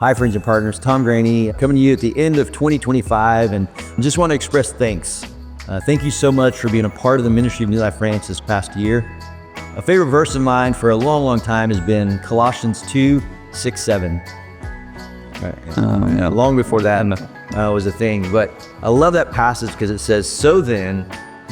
Hi, friends and partners. Tom Graney coming to you at the end of 2025, and I just want to express thanks. Thank you so much for being a part of the ministry of New Life Ranch this past year. A favorite verse of mine for a long, long time has been Colossians 2:6-7. Long before that was a thing, but I love that passage because it says, "So then,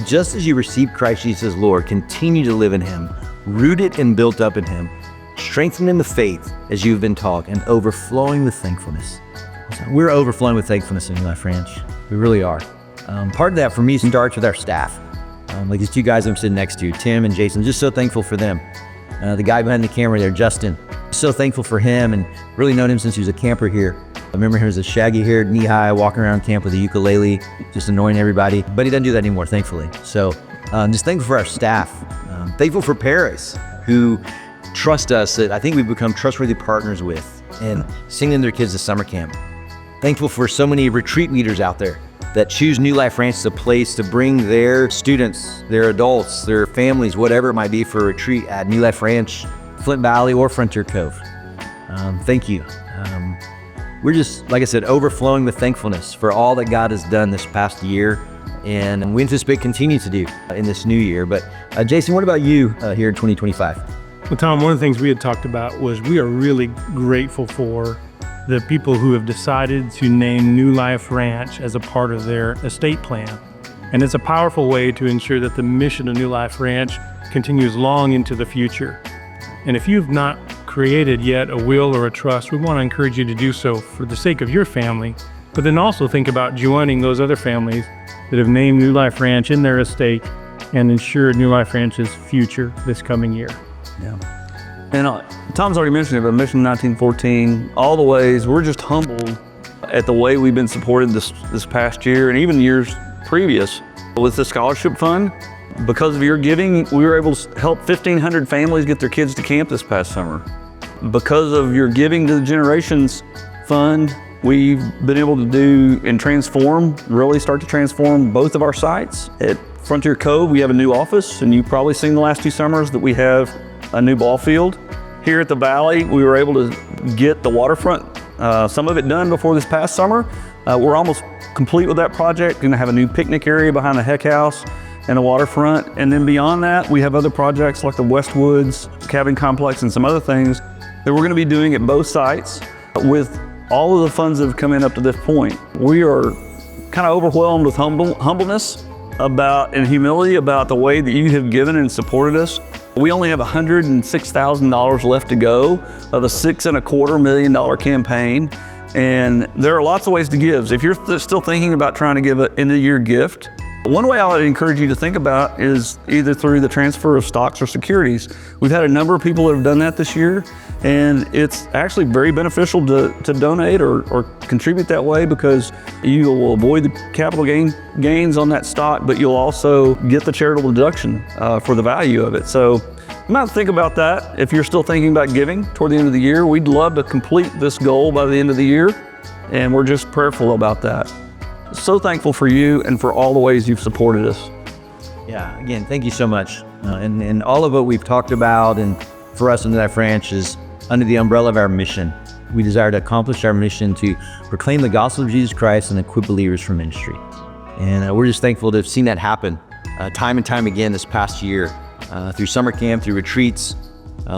just as you received Christ Jesus as Lord, continue to live in Him, rooted and built up in Him, strengthened in the faith as you've been taught, and overflowing with thankfulness." So we're overflowing with thankfulness in New Life Ranch. We really are. Part of that for me starts with our staff. Like these two guys I'm sitting next to, Tim and Jason, just so thankful for them. The guy behind the camera there, Justin, so thankful for him, and really known him since he was a camper here. I remember him as a shaggy-haired, knee-high, walking around camp with a ukulele, just annoying everybody. But he doesn't do that anymore, thankfully. So just thankful for our staff. Thankful for Paris, who trust us, that I think we've become trustworthy partners with, and sending their kids to summer camp. Thankful for so many retreat leaders out there that choose New Life Ranch as a place to bring their students, their adults, their families, whatever it might be, for a retreat at New Life Ranch, Flint Valley, or Frontier Cove. Thank you. We're just, like I said, overflowing with thankfulness for all that God has done this past year, and we anticipate continue to do in this new year. But Jason, what about you here in 2025? Well, Tom, one of the things we had talked about was we are really grateful for the people who have decided to name New Life Ranch as a part of their estate plan. And it's a powerful way to ensure that the mission of New Life Ranch continues long into the future. And if you've not created yet a will or a trust, we want to encourage you to do so for the sake of your family, but then also think about joining those other families that have named New Life Ranch in their estate and ensure New Life Ranch's future this coming year. Yeah. And Tom's already mentioned it, but Mission 1914, all the ways, we're just humbled at the way we've been supported this past year and even years previous with the scholarship fund. Because of your giving, we were able to help 1,500 families get their kids to camp this past summer. Because of your giving to the Generations Fund, we've been able to do and really start to transform both of our sites. At Frontier Cove, we have a new office, and you've probably seen the last 2 summers that we have a new ball field. Here at the Valley, we were able to get the waterfront, some of it done before this past summer. We're almost complete with that project. Going to have a new picnic area behind the Heck House and a waterfront. And then beyond that, we have other projects like the Westwoods Cabin Complex and some other things that we're going to be doing at both sites. With all of the funds that have come in up to this point, we are kind of overwhelmed with humbleness and humility about the way that you have given and supported us. We only have $106,000 left to go of a $6.25 million campaign. And there are lots of ways to give. If you're still thinking about trying to give an end-of-year gift, one way I would encourage you to think about is either through the transfer of stocks or securities. We've had a number of people that have done that this year, and it's actually very beneficial to donate or contribute that way, because you will avoid the capital gains on that stock, but you'll also get the charitable deduction for the value of it. So you might think about that if you're still thinking about giving toward the end of the year. We'd love to complete this goal by the end of the year, and we're just prayerful about that. So thankful for you and for all the ways you've supported us. Yeah, again, thank you so much. And all of what we've talked about, and for us in New Life Ranch, is under the umbrella of our mission. We desire to accomplish our mission to proclaim the gospel of Jesus Christ and equip believers for ministry. And we're just thankful to have seen that happen time and time again this past year, through summer camp, through retreats.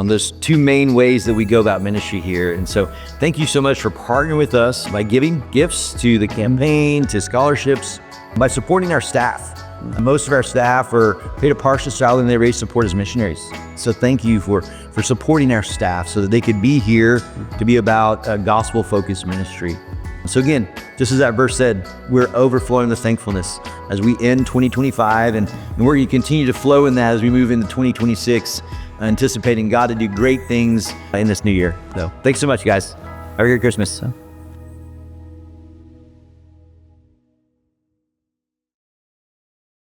There's 2 main ways that we go about ministry here. And so thank you so much for partnering with us by giving gifts to the campaign, to scholarships, by supporting our staff. Most of our staff are paid a partial salary and they raise support as missionaries. So thank you for supporting our staff so that they could be here to be about a gospel-focused ministry. So again, just as that verse said, we're overflowing with thankfulness as we end 2025, and we're going to continue to flow in that as we move into 2026, anticipating God to do great things in this new year. So thanks so much, guys. Have a great Christmas.